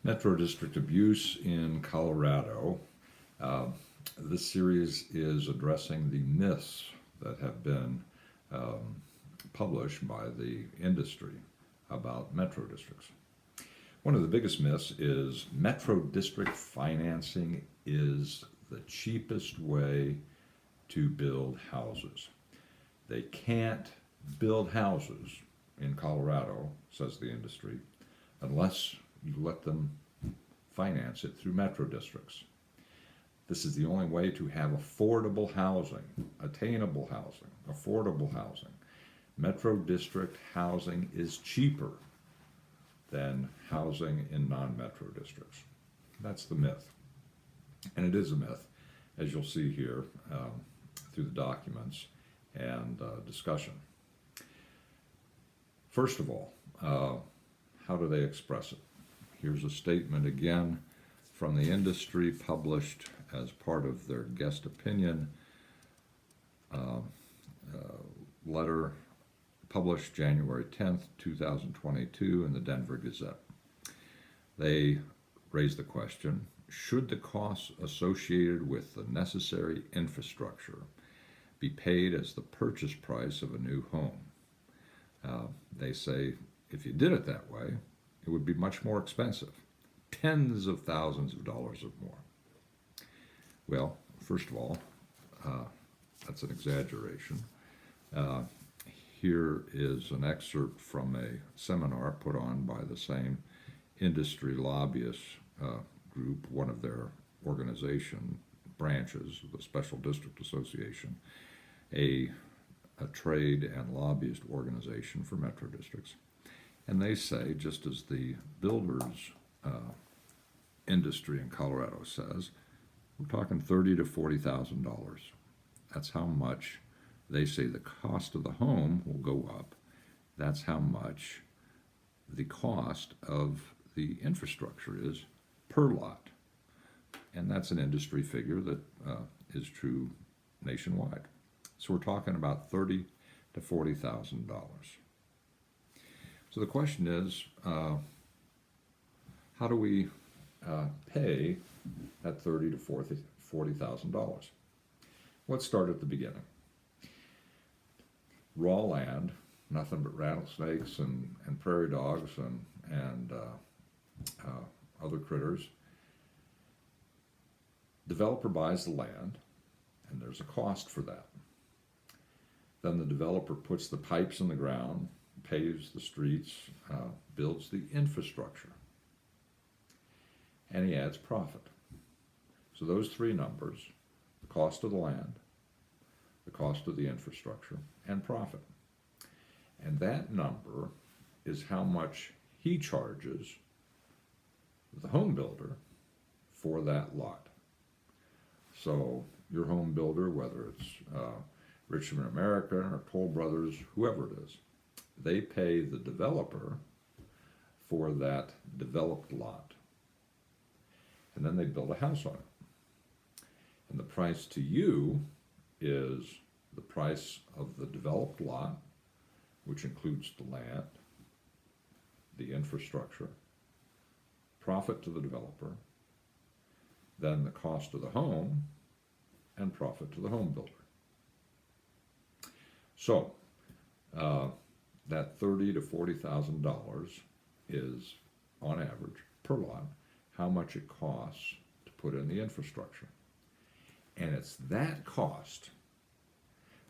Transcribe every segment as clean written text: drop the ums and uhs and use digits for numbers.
Metro District Abuse in Colorado. Uh, this series is addressing the myths that have been um, published by the industry about metro districts. One of the biggest myths is metro district financing is the cheapest way to build houses. They can't build houses in Colorado, says the industry, unless you let them finance it through metro districts. This is the only way to have affordable housing, attainable housing, affordable housing. Metro district housing is cheaper than housing in non-metro districts. That's the myth. And it is a myth, as you'll see here through the documents and discussion. First of all, how do they express it? Here's a statement again from the industry published as part of their guest opinion letter published January 10th, 2022 in the Denver Gazette. They raise the question, should the costs associated with the necessary infrastructure be paid as the purchase price of a new home? They say if you did it that way, it would be much more expensive, tens of thousands of dollars or more. Well, first of all, that's an exaggeration. Here is an excerpt from a seminar put on by the same industry lobbyist group, one of their organization branches, the Special District Association, a trade and lobbyist organization for metro districts. And they say, just as the builders industry in Colorado says, we're talking $30,000 to $40,000. That's how much they say the cost of the home will go up. That's how much the cost of the infrastructure is per lot. And that's an industry figure that is true nationwide. So we're talking about $30,000 to $40,000. So the question is, how do we pay that $30,000 to $40,000? Let's start at the beginning. Raw land, nothing but rattlesnakes and prairie dogs and other critters. Developer buys the land, and there's a cost for that. Then the developer puts the pipes in the ground, paves the streets, builds the infrastructure, and he adds profit. So those three numbers, the cost of the land, the cost of the infrastructure, and profit. And that number is how much he charges the home builder for that lot. So your home builder, whether it's Richmond American or Toll Brothers, whoever it is, they pay the developer for that developed lot. And then they build a house on it. And the price to you is the price of the developed lot, which includes the land, the infrastructure, profit to the developer, then the cost of the home, and profit to the home builder. So that $30,000 to $40,000 is, on average, per lot, how much it costs to put in the infrastructure. And it's that cost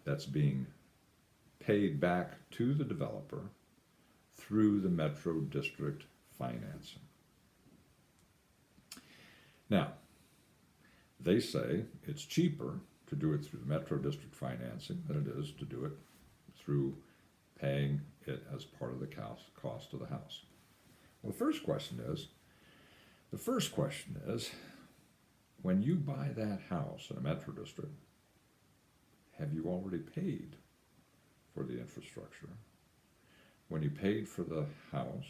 that's being paid back to the developer through the Metro District financing. Now, they say it's cheaper to do it through the Metro District financing than it is to do it through paying it as part of the cost of the house. Well, the first question is, when you buy that house in a Metro District, have you already paid for the infrastructure? When you paid for the house,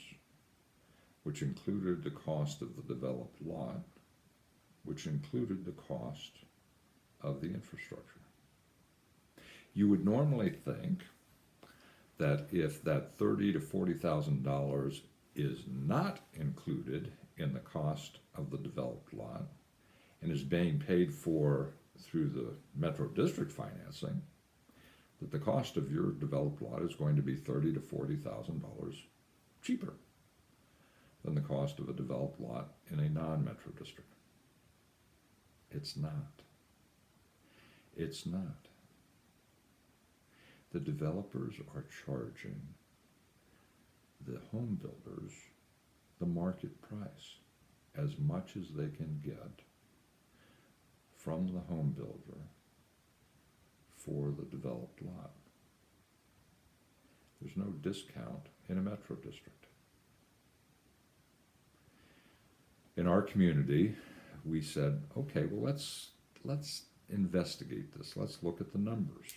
which included the cost of the developed lot, which included the cost of the infrastructure. You would normally think that if that $30,000 to $40,000 is not included included in the cost of the developed lot and is being paid for through the Metro District financing, that the cost of your developed lot is going to be $30,000 to $40,000 cheaper than the cost of a developed lot in a non-Metro District. It's not. It's not. The developers are charging the home builders the market price, as much as they can get from the home builder for the developed lot. There's no discount in a Metro District. In our community, we said, okay, well, let's investigate this. Let's look at the numbers.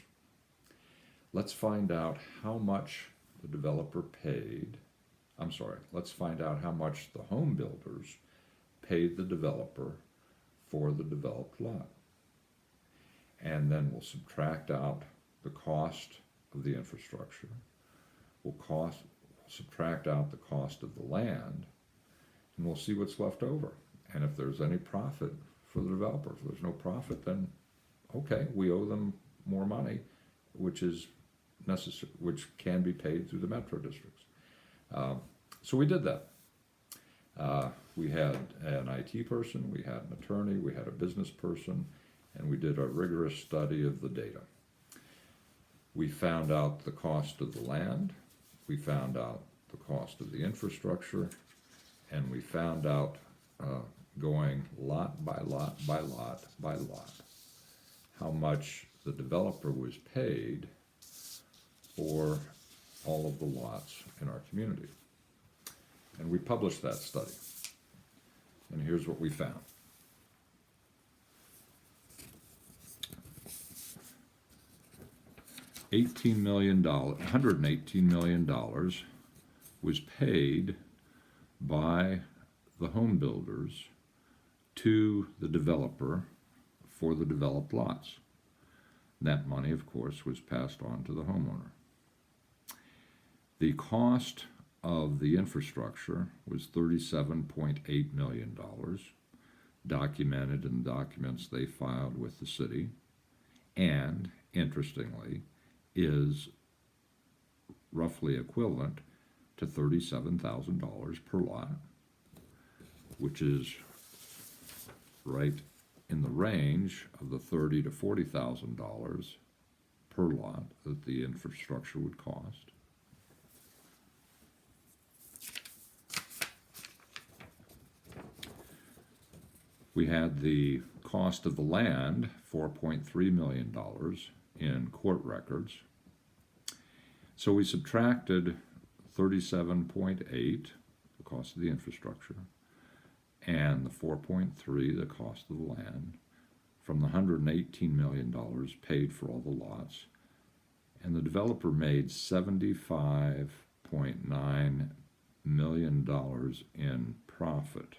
Let's find out how much the developer paid. Let's find out how much the home builders paid the developer for the developed lot. And then we'll subtract out the cost of the infrastructure. We'll subtract out the cost of the land, and we'll see what's left over. And if there's any profit for the developer, if there's no profit, then okay, we owe them more money, which is necessary, which can be paid through the Metro Districts. So we did that. We had an IT person, we had an attorney, we had a business person, and we did a rigorous study of the data. We found out the cost of the land, we found out the cost of the infrastructure, and we found out, going lot by lot by lot by lot, how much the developer was paid for all of the lots in our community. And we published that study. And here's what we found. $118 million was paid by the home builders to the developer for the developed lots. That money, of course, was passed on to the homeowner. The cost of the infrastructure was $37.8 million, documented in the documents they filed with the city, and, interestingly, is roughly equivalent to $37,000 per lot, which is right in the range of the $30,000 to $40,000 per lot that the infrastructure would cost. We had the cost of the land, $4.3 million in court records. So we subtracted 37.8, the cost of the infrastructure, and the 4.3, the cost of the land, from the $118 million paid for all the lots. And the developer made $75.9 million in profit,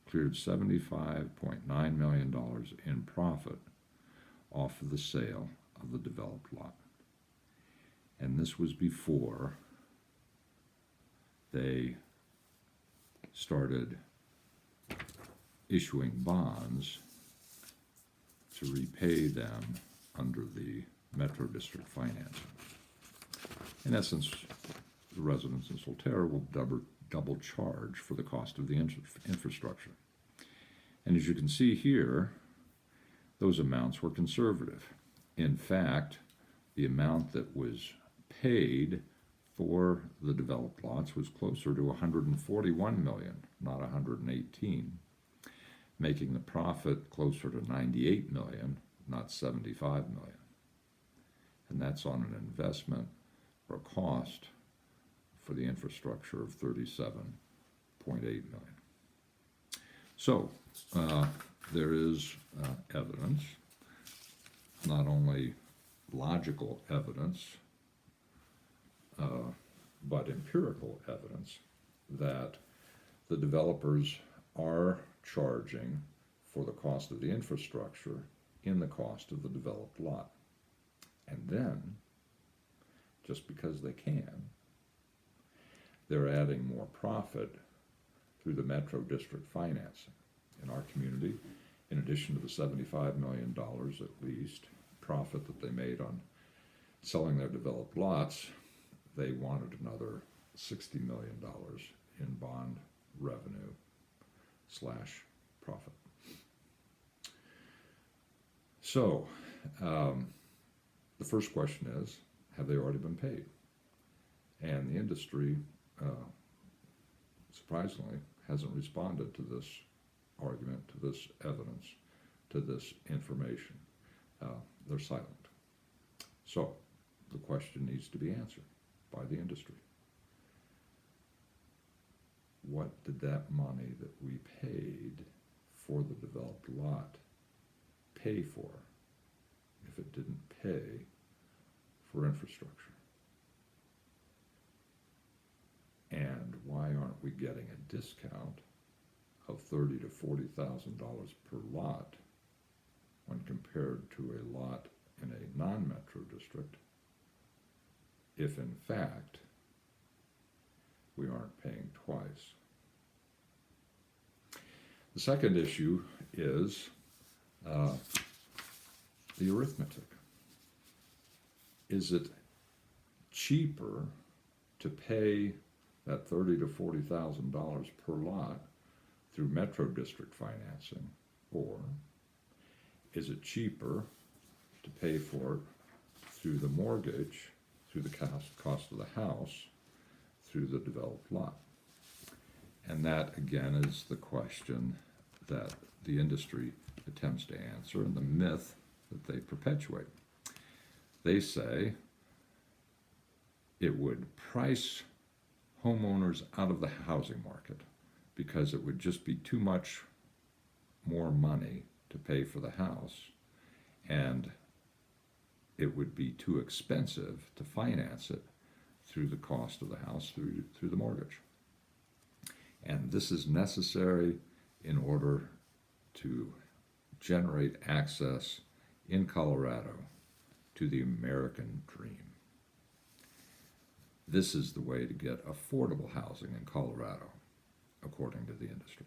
cleared $75.9 million in profit off of the sale of the developed lot. And this was before they started issuing bonds to repay them under the Metro District financing. In essence, the residents in Solterra will double charge for the cost of the infrastructure. And as you can see here, those amounts were conservative. In fact, the amount that was paid for the developed lots was closer to $141 million, not $118, making the profit closer to $98 million, not $75 million. And that's on an investment or cost for the infrastructure of $37.8 million. So there is evidence, not only logical evidence, but empirical evidence that the developers are charging for the cost of the infrastructure in the cost of the developed lot. And then, just because they can, they're adding more profit through the Metro District financing. In our community, in addition to the $75 million at least profit that they made on selling their developed lots, they wanted another $60 million in bond revenue slash profit. So, the first question is, have they already been paid? And the industry, surprisingly, hasn't responded to this argument, to this evidence, to this information. They're silent. So, the question needs to be answered by the industry. What did that money that we paid for the developed lot pay for if it didn't pay for infrastructure? And why aren't we getting a discount of $30,000 to $40,000 per lot when compared to a lot in a non-metro district, if in fact we aren't paying twice? The second issue is the arithmetic. Is it cheaper to pay that $30,000 to $40,000 per lot through Metro District financing, or is it cheaper to pay for it through the mortgage, through the cost of the house, through the developed lot? And that, again, is the question that the industry attempts to answer, and the myth that they perpetuate. They say it would price homeowners out of the housing market because it would just be too much more money to pay for the house, and it would be too expensive to finance it through the cost of the house, through the mortgage. And this is necessary in order to generate access in Colorado to the American dream. This is the way to get affordable housing in Colorado, according to the industry.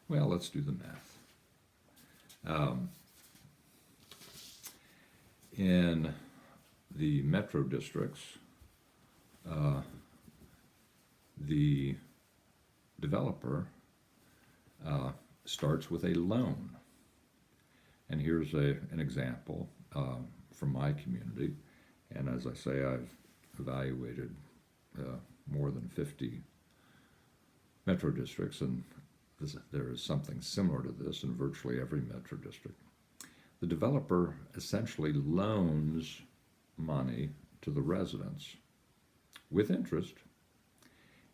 Well, let's do the math. In the metro districts, the developer starts with a loan. And here's an example from my community. And as I say, I've evaluated more than 50 metro districts, and there is something similar to this in virtually every metro district. The developer essentially loans money to the residents with interest,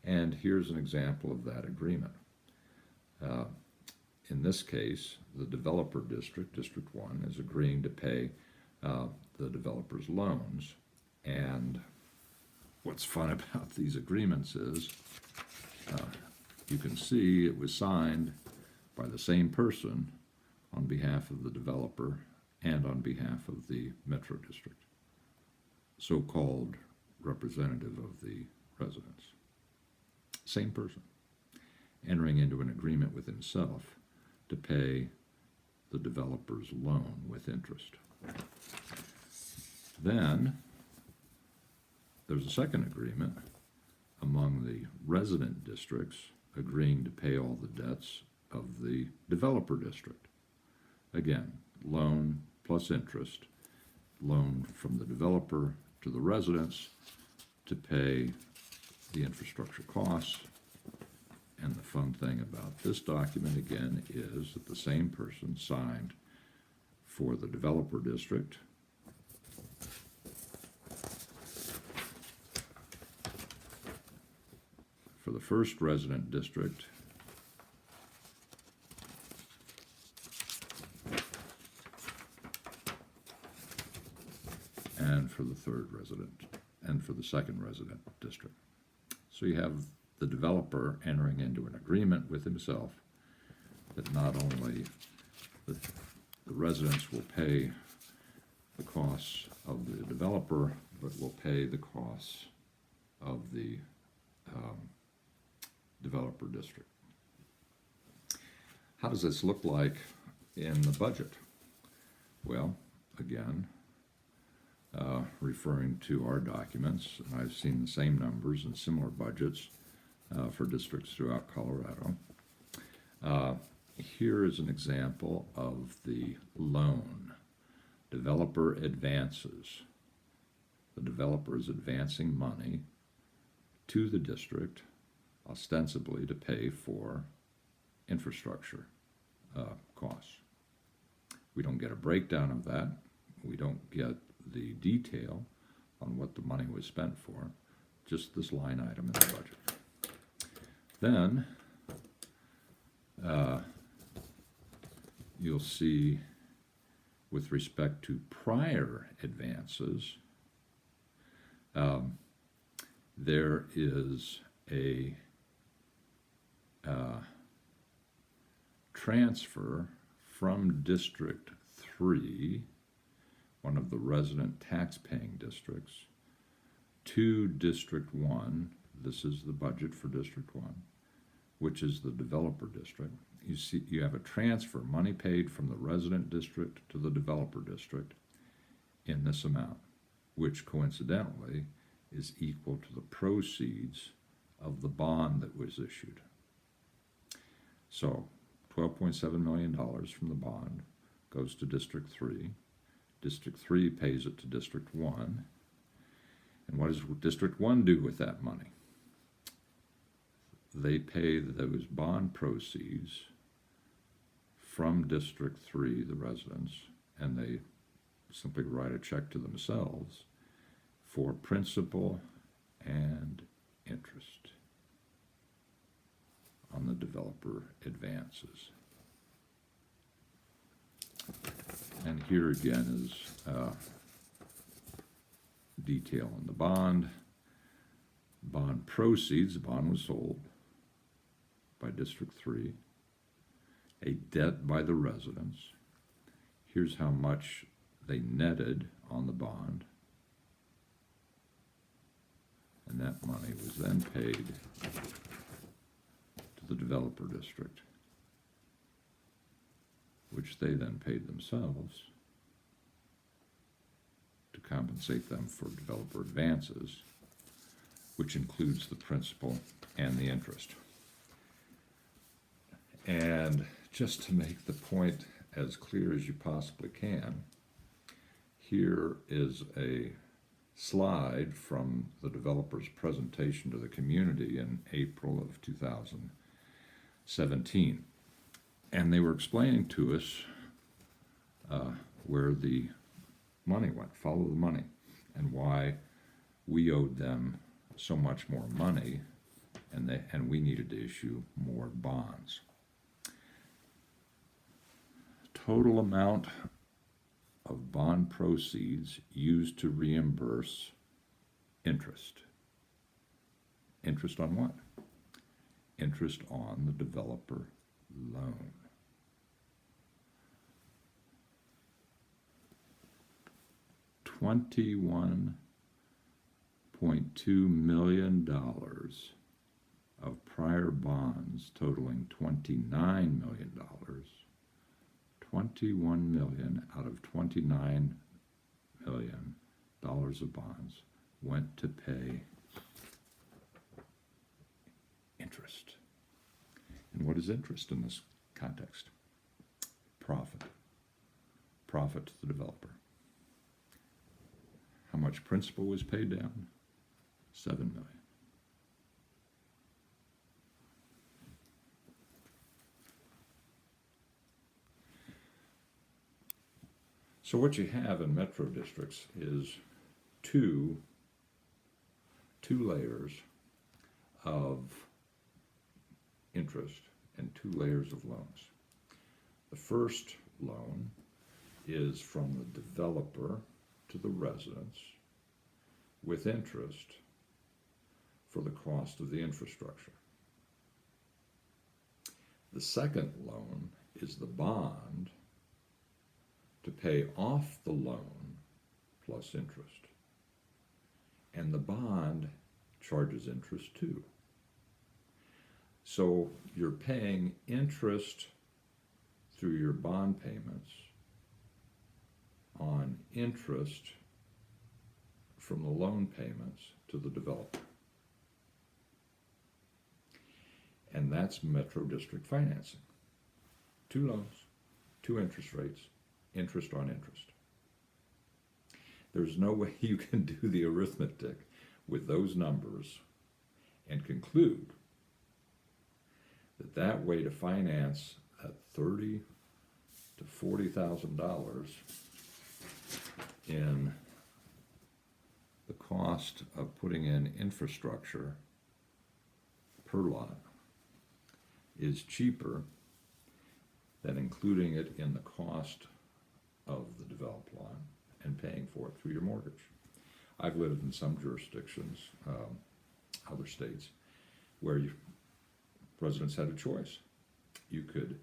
and here's an example of that agreement. In this case, the developer district, District 1, is agreeing to pay the developer's loans. And what's fun about these agreements is you can see it was signed by the same person on behalf of the developer and on behalf of the metro district, so-called representative of the residents. Same person entering into an agreement with himself to pay the developer's loan with interest. Then there's a second agreement among the resident districts agreeing to pay all the debts of the developer district. Again, loan plus interest, loan from the developer to the residents to pay the infrastructure costs. And the fun thing about this document, again, is that the same person signed for the developer district for the first resident district and for the third resident and for the second resident district. So you have the developer entering into an agreement with himself that not only the residents will pay the costs of the developer, but will pay the costs of the developer district. How does this look like in the budget? Well, again, referring to our documents, I've seen the same numbers and similar budgets for districts throughout Colorado. Here is an example of the loan. Developer advances. The developer is advancing money to the district, ostensibly to pay for infrastructure costs. We don't get a breakdown of that. We don't get the detail on what the money was spent for, just this line item in the budget. Then you'll see, with respect to prior advances, there is a transfer from District 3, one of the resident tax-paying districts, to District 1. This is the budget for District 1, which is the developer district. You see, you have a transfer, money paid from the resident district to the developer district in this amount, which coincidentally is equal to the proceeds of the bond that was issued. So $12.7 million from the bond goes to District 3. District 3 pays it to District 1. And what does District 1 do with that money? They pay those bond proceeds from District 3, the residents, and they simply write a check to themselves for principal and interest on the developer advances. And here again is detail on the bond. Bond proceeds, the bond was sold by District 3, a debt by the residents. Here's how much they netted on the bond, and that money was then paid to the developer district, which they then paid themselves to compensate them for developer advances, which includes the principal and the interest. And just to make the point as clear as you possibly can, here is a slide from the developer's presentation to the community in April of 2017. And they were explaining to us where the money went, follow the money, and why we owed them so much more money, and we needed to issue more bonds. Total amount of bond proceeds used to reimburse interest. Interest on what? Interest on the developer loan. $21.2 million of prior bonds totaling $29 million. $21 million out of $29 million of bonds went to pay interest. And what is interest in this context? Profit. Profit to the developer. How much principal was paid down? $7 million. So what you have in metro districts is two layers of interest and two layers of loans. The first loan is from the developer to the residents with interest for the cost of the infrastructure. The second loan is the bond to pay off the loan plus interest. And the bond charges interest too. So you're paying interest through your bond payments on interest from the loan payments to the developer. And that's Metro District financing. 2 loans, 2 interest rates, interest on interest. There's no way you can do the arithmetic with those numbers and conclude that that way to finance at $30,000 to $40,000 in the cost of putting in infrastructure per lot is cheaper than including it in the cost of the developed lot and paying for it through your mortgage. I've lived in some jurisdictions, other states, where residents had a choice. You could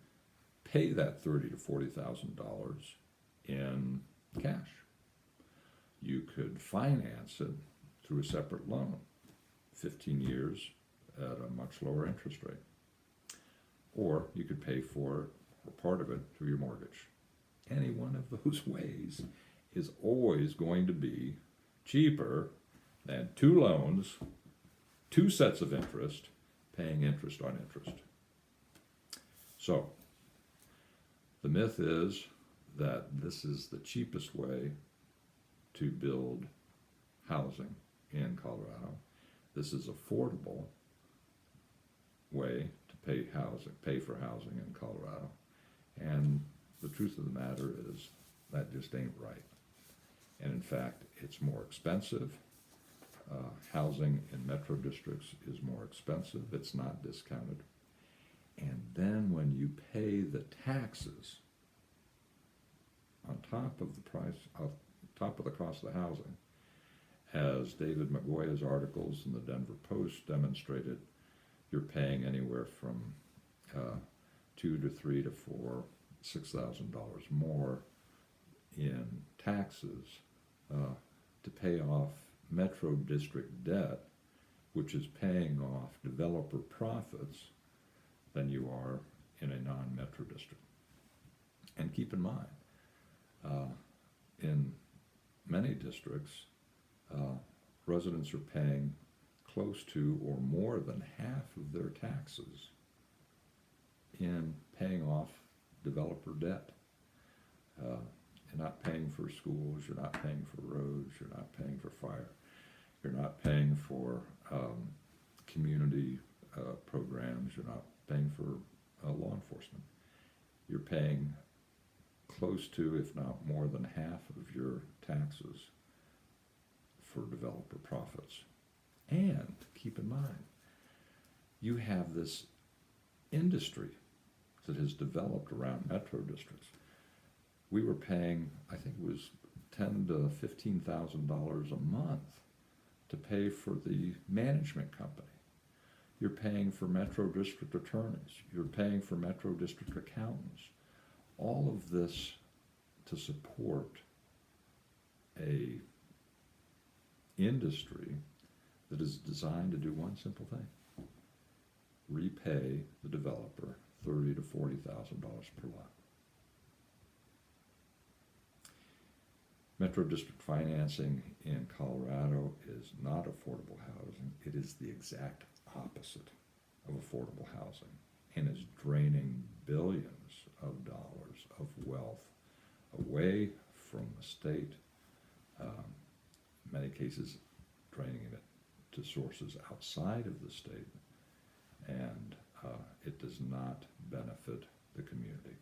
pay that $30,000 to $40,000 in cash. You could finance it through a separate loan, 15 years at a much lower interest rate. Or you could pay for it, or part of it, through your mortgage. Any one of those ways is always going to be cheaper than 2 loans, 2 sets of interest, paying interest on interest. So, the myth is that this is the cheapest way to build housing in Colorado. This is affordable way to pay for housing in Colorado. And the truth of the matter is that just ain't right. And in fact, it's more expensive. Housing in metro districts is more expensive. It's not discounted. And then when you pay the taxes on top of the price, on top of the cost of the housing, as David McGoya's articles in the Denver Post demonstrated, you're paying anywhere from $2,000 to $3,000 to $4,000, $6,000 more in taxes to pay off metro district debt, which is paying off developer profits, than you are in a non-metro district. And keep in mind, in many districts, residents are paying close to or more than half of their taxes in paying off developer debt. You're not paying for schools, you're not paying for roads, you're not paying for fire, you're not paying for community programs, you're not paying for law enforcement. You're paying close to, if not more than half of your taxes for developer profits. And keep in mind, you have this industry that has developed around metro districts. We were paying, I think it was $10,000 to $15,000 a month to pay for the management company. You're paying for metro district attorneys. You're paying for metro district accountants. All of this to support a industry that is designed to do one simple thing: repay the developer $30,000 to $40,000 per lot. Metro district financing in Colorado is not affordable housing. It is the exact opposite of affordable housing, and is draining billions of dollars of wealth away from the state, in many cases draining it to sources outside of the state, and it does not benefit the community.